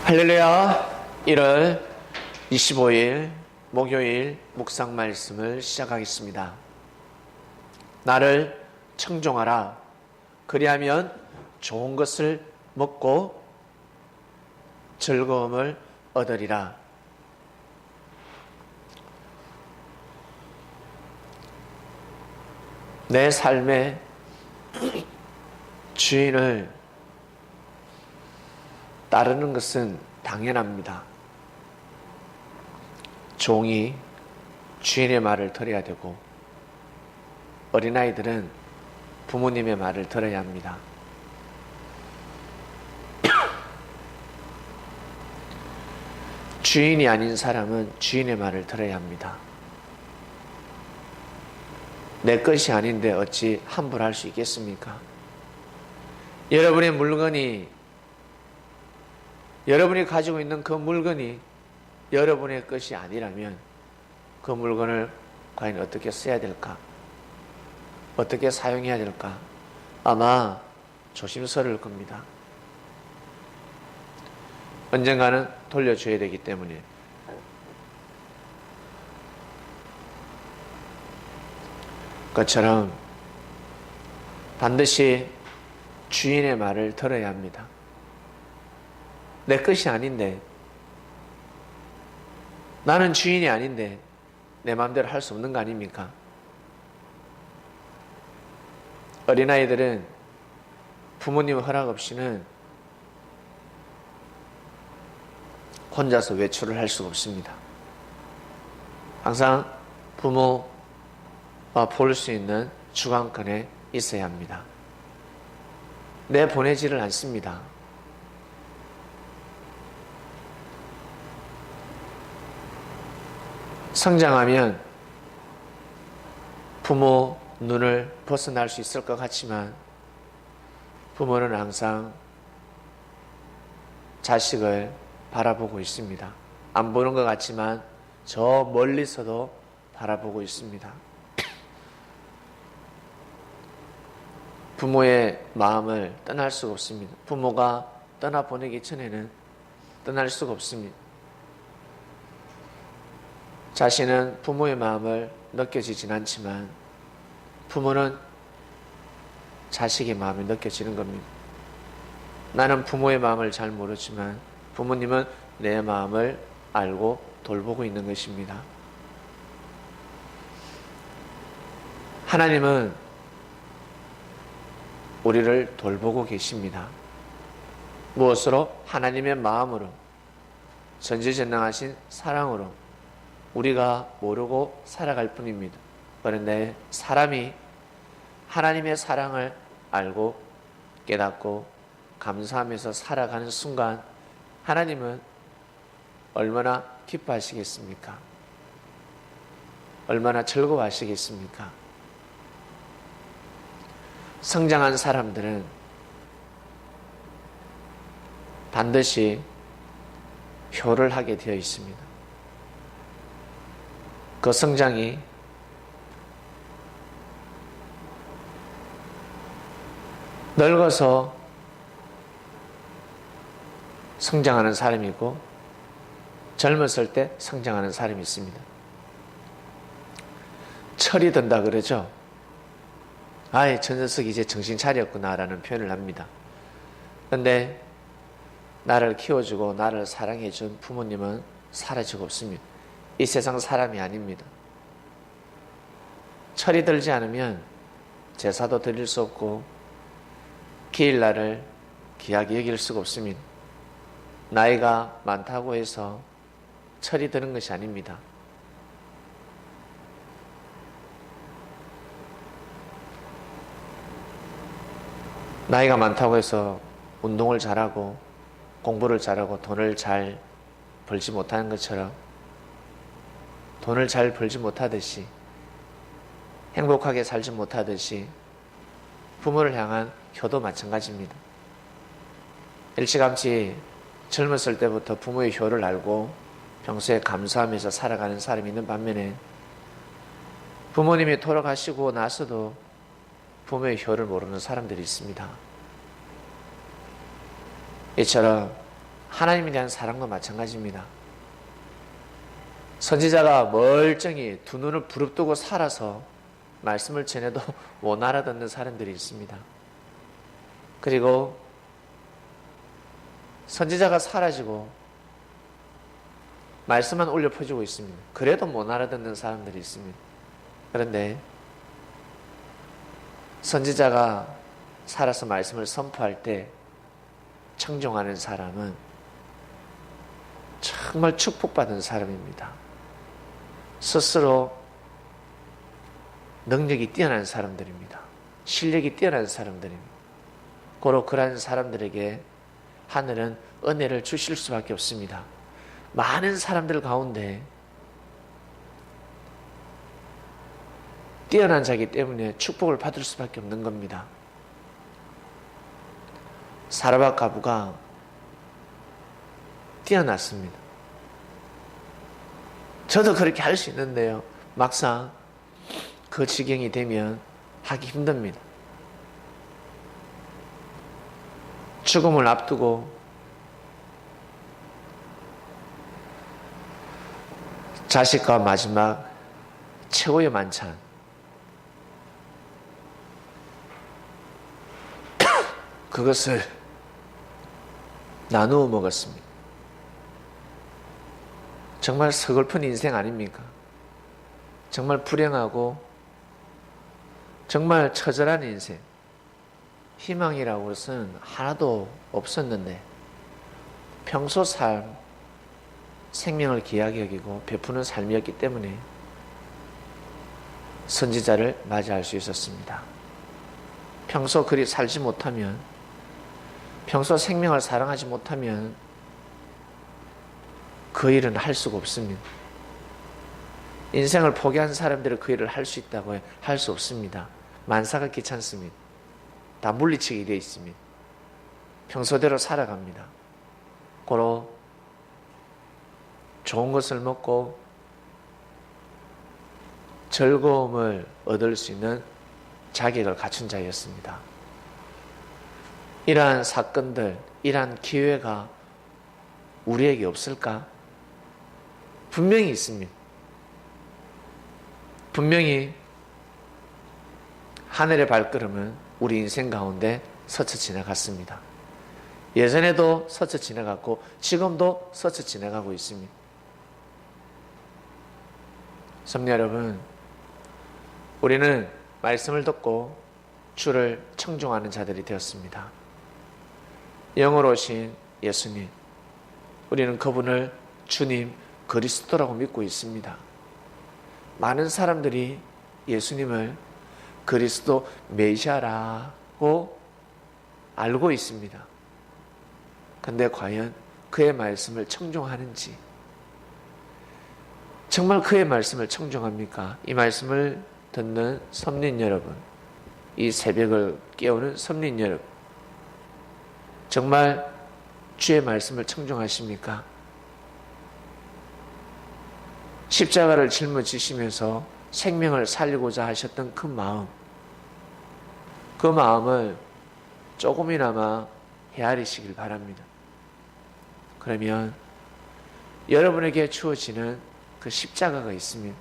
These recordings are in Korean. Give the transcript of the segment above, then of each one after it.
할렐루야. 1월 25일 목요일 묵상 말씀을 시작하겠습니다. 나를 청종하라. 그리하면 좋은 것을 먹고 즐거움을 얻으리라. 내 삶의 주인을 따르는 것은 당연합니다. 종이 주인의 말을 들어야 되고 어린아이들은 부모님의 말을 들어야 합니다. 주인이 아닌 사람은 주인의 말을 들어야 합니다. 내 것이 아닌데 어찌 함부로 할 수 있겠습니까? 여러분의 물건이 여러분이 가지고 있는 그 물건이 여러분의 것이 아니라면 그 물건을 과연 어떻게 써야 될까? 어떻게 사용해야 될까? 아마 조심스러울 겁니다. 언젠가는 돌려줘야 되기 때문에. 그것처럼 반드시 주인의 말을 들어야 합니다. 내 것이 아닌데, 나는 주인이 아닌데 내 마음대로 할 수 없는 거 아닙니까? 어린아이들은 부모님 허락 없이는 혼자서 외출을 할 수가 없습니다. 항상 부모가 볼 수 있는 주관권에 있어야 합니다. 내보내지를 않습니다. 성장하면 부모 눈을 벗어날 수 있을 것 같지만 부모는 항상 자식을 바라보고 있습니다. 안 보는 것 같지만 저 멀리서도 바라보고 있습니다. 부모의 마음을 떠날 수가 없습니다. 부모가 떠나보내기 전에는 떠날 수가 없습니다. 자신은 부모의 마음을 느껴지진 않지만 부모는 자식의 마음이 느껴지는 겁니다. 나는 부모의 마음을 잘 모르지만 부모님은 내 마음을 알고 돌보고 있는 것입니다. 하나님은 우리를 돌보고 계십니다. 무엇으로? 하나님의 마음으로, 전지전능하신 사랑으로 우리가 모르고 살아갈 뿐입니다. 그런데 사람이 하나님의 사랑을 알고 깨닫고 감사하면서 살아가는 순간 하나님은 얼마나 기뻐하시겠습니까? 얼마나 즐거워하시겠습니까? 성장한 사람들은 반드시 효를 하게 되어 있습니다. 그 성장이 늙어서 성장하는 사람이 있고 젊었을 때 성장하는 사람이 있습니다. 철이 든다 그러죠. 아이, 저 녀석이 이제 정신 차렸구나 라는 표현을 합니다. 그런데 나를 키워주고 나를 사랑해준 부모님은 사라지고 없습니다. 이 세상 사람이 아닙니다. 철이 들지 않으면 제사도 드릴 수 없고 기일날을 귀하게 여길 수가 없습니다. 나이가 많다고 해서 철이 드는 것이 아닙니다. 나이가 많다고 해서 운동을 잘하고 공부를 잘하고 돈을 잘 벌지 못하는 것처럼 돈을 잘 벌지 못하듯이 행복하게 살지 못하듯이 부모를 향한 효도 마찬가지입니다. 일찌감치 젊었을 때부터 부모의 효를 알고 평소에 감사하면서 살아가는 사람이 있는 반면에 부모님이 돌아가시고 나서도 부모의 효를 모르는 사람들이 있습니다. 이처럼 하나님에 대한 사랑도 마찬가지입니다. 선지자가 멀쩡히 두 눈을 부릅뜨고 살아서 말씀을 전해도 못 알아듣는 사람들이 있습니다. 그리고 선지자가 사라지고 말씀만 올려 퍼지고 있습니다. 그래도 못 알아듣는 사람들이 있습니다. 그런데 선지자가 살아서 말씀을 선포할 때 청종하는 사람은 정말 축복받은 사람입니다. 스스로 능력이 뛰어난 사람들입니다. 실력이 뛰어난 사람들입니다. 고로 그러한 사람들에게 하늘은 은혜를 주실 수밖에 없습니다. 많은 사람들 가운데 뛰어난 자이기 때문에 축복을 받을 수밖에 없는 겁니다. 사라밧 과부가 뛰어났습니다. 저도 그렇게 할 수 있는데요. 막상 그 지경이 되면 하기 힘듭니다. 죽음을 앞두고 자식과 마지막 최고의 만찬, 그것을 나누어 먹었습니다. 정말 서글픈 인생 아닙니까? 정말 불행하고 정말 처절한 인생, 희망이라고 것은 하나도 없었는데 평소 삶, 생명을 귀하게 여기고 베푸는 삶이었기 때문에 선지자를 맞이할 수 있었습니다. 평소 그리 살지 못하면, 평소 생명을 사랑하지 못하면 그 일은 할 수가 없습니다. 인생을 포기한 사람들이 그 일을 할 수 있다고 할 수 없습니다. 만사가 귀찮습니다. 다 물리치게 되어 있습니다. 평소대로 살아갑니다. 고로 좋은 것을 먹고 즐거움을 얻을 수 있는 자격을 갖춘 자였습니다. 이러한 사건들, 이러한 기회가 우리에게 없을까? 분명히 있습니다. 분명히 하늘의 발걸음은 우리 인생 가운데 스쳐 지나갔습니다. 예전에도 스쳐 지나갔고 지금도 스쳐 지나가고 있습니다. 성도 여러분, 우리는 말씀을 듣고 주를 청종하는 자들이 되었습니다. 영으로 오신 예수님, 우리는 그분을 주님 그리스도라고 믿고 있습니다. 많은 사람들이 예수님을 그리스도 메시아라고 알고 있습니다. 근데 과연 그의 말씀을 청종하는지, 정말 그의 말씀을 청종합니까? 이 말씀을 듣는 섬린 여러분, 이 새벽을 깨우는 섬린 여러분, 정말 주의 말씀을 청종하십니까? 십자가를 짊어지시면서 생명을 살리고자 하셨던 그 마음, 그 마음을 조금이나마 헤아리시길 바랍니다. 그러면 여러분에게 주어지는 그 십자가가 있습니다.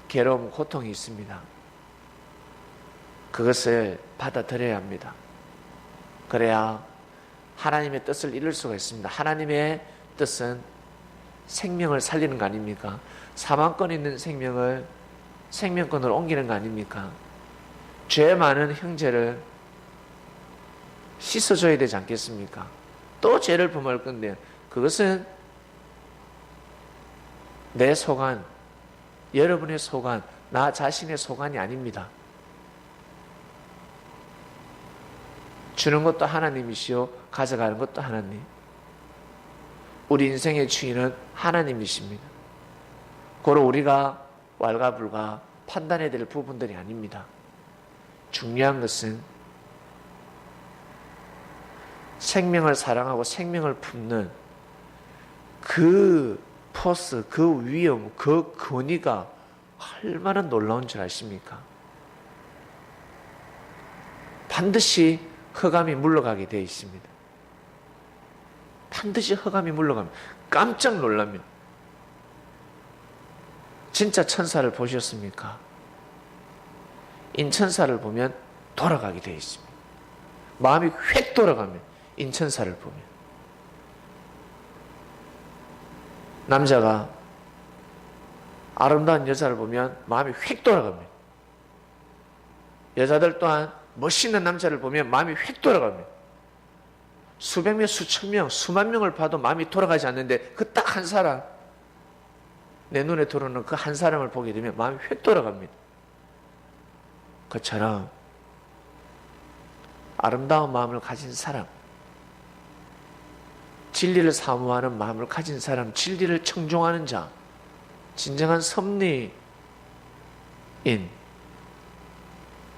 괴로움, 고통이 있습니다. 그것을 받아들여야 합니다. 그래야 하나님의 뜻을 이룰 수가 있습니다. 하나님의 뜻은 생명을 살리는 거 아닙니까? 사망권 있는 생명을 생명권으로 옮기는 거 아닙니까? 죄 많은 형제를 씻어줘야 되지 않겠습니까? 또 죄를 범할 건데 그것은 내 소관, 여러분의 소관, 나 자신의 소관이 아닙니다. 주는 것도 하나님이시요 가져가는 것도 하나님. 우리 인생의 주인은 하나님이십니다. 고로 우리가 왈가불가 판단해야 될 부분들이 아닙니다. 중요한 것은 생명을 사랑하고 생명을 품는 그 포스, 그 위험, 그 권위가 얼마나 놀라운 줄 아십니까? 반드시 흑암이 물러가게 되어 있습니다. 반드시 흑암이 물러갑니다. 깜짝 놀랍니다. 진짜 천사를 보셨습니까? 인천사를 보면 돌아가게 되어 있습니다. 마음이 휙 돌아가면 인천사를 보면. 남자가 아름다운 여자를 보면 마음이 휙 돌아갑니다. 여자들 또한 멋있는 남자를 보면 마음이 휙 돌아갑니다. 수백 명, 수천 명, 수만 명을 봐도 마음이 돌아가지 않는데 그 딱 한 사람, 내 눈에 들어오는 그 한 사람을 보게 되면 마음이 휙 돌아갑니다. 그처럼 아름다운 마음을 가진 사람, 진리를 사모하는 마음을 가진 사람, 진리를 청종하는 자, 진정한 섭리인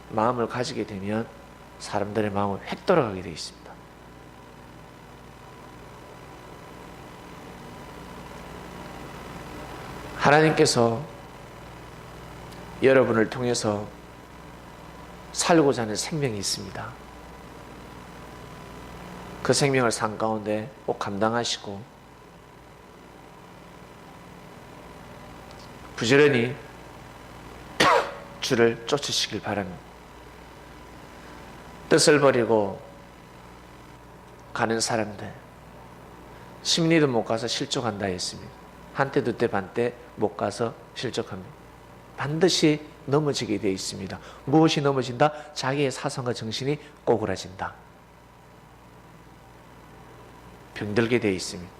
마음을 가지게 되면 사람들의 마음은 획 돌아가게 되어 있습니다. 하나님께서 여러분을 통해서 살고자 하는 생명이 있습니다. 그 생명을 산 가운데 꼭 감당하시고 부지런히 주를 쫓으시길 바랍니다. 뜻을 버리고 가는 사람들, 심리도 못 가서 실족한다 했습니다. 한때 두때 반때 못 가서 실족합니다. 반드시 넘어지게 되어 있습니다. 무엇이 넘어진다? 자기의 사상과 정신이 꼬그라진다. 병들게 되어 있습니다.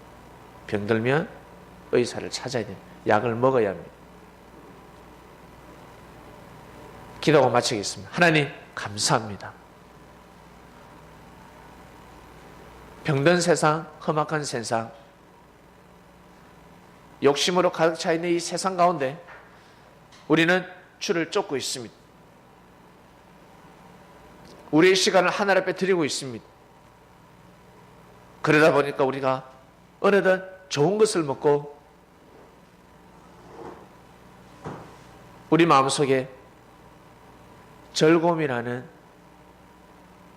병들면 의사를 찾아야 됩니다. 약을 먹어야 합니다. 기도하고 마치겠습니다. 하나님 감사합니다. 병든 세상, 험악한 세상, 욕심으로 가득 차 있는 이 세상 가운데 우리는 주를 쫓고 있습니다. 우리의 시간을 하늘 앞에 드리고 있습니다. 그러다 보니까 우리가 어느덧 좋은 것을 먹고 우리 마음속에 즐거움이라는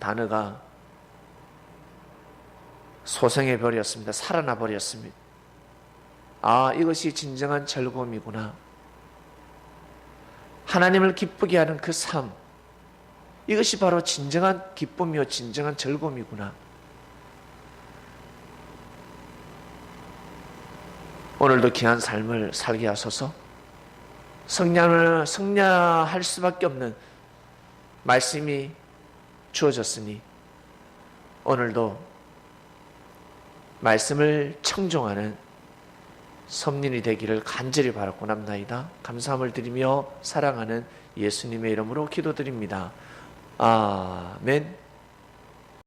단어가 소생해 버렸습니다. 살아나 버렸습니다. 아, 이것이 진정한 즐거움이구나. 하나님을 기쁘게 하는 그 삶, 이것이 바로 진정한 기쁨이요 진정한 즐거움이구나. 오늘도 귀한 삶을 살게 하소서. 성량할 수밖에 없는 말씀이 주어졌으니 오늘도 말씀을 청종하는 섭린이 되기를 간절히 바라고 남나이다. 감사함을 드리며 사랑하는 예수님의 이름으로 기도드립니다. 아멘.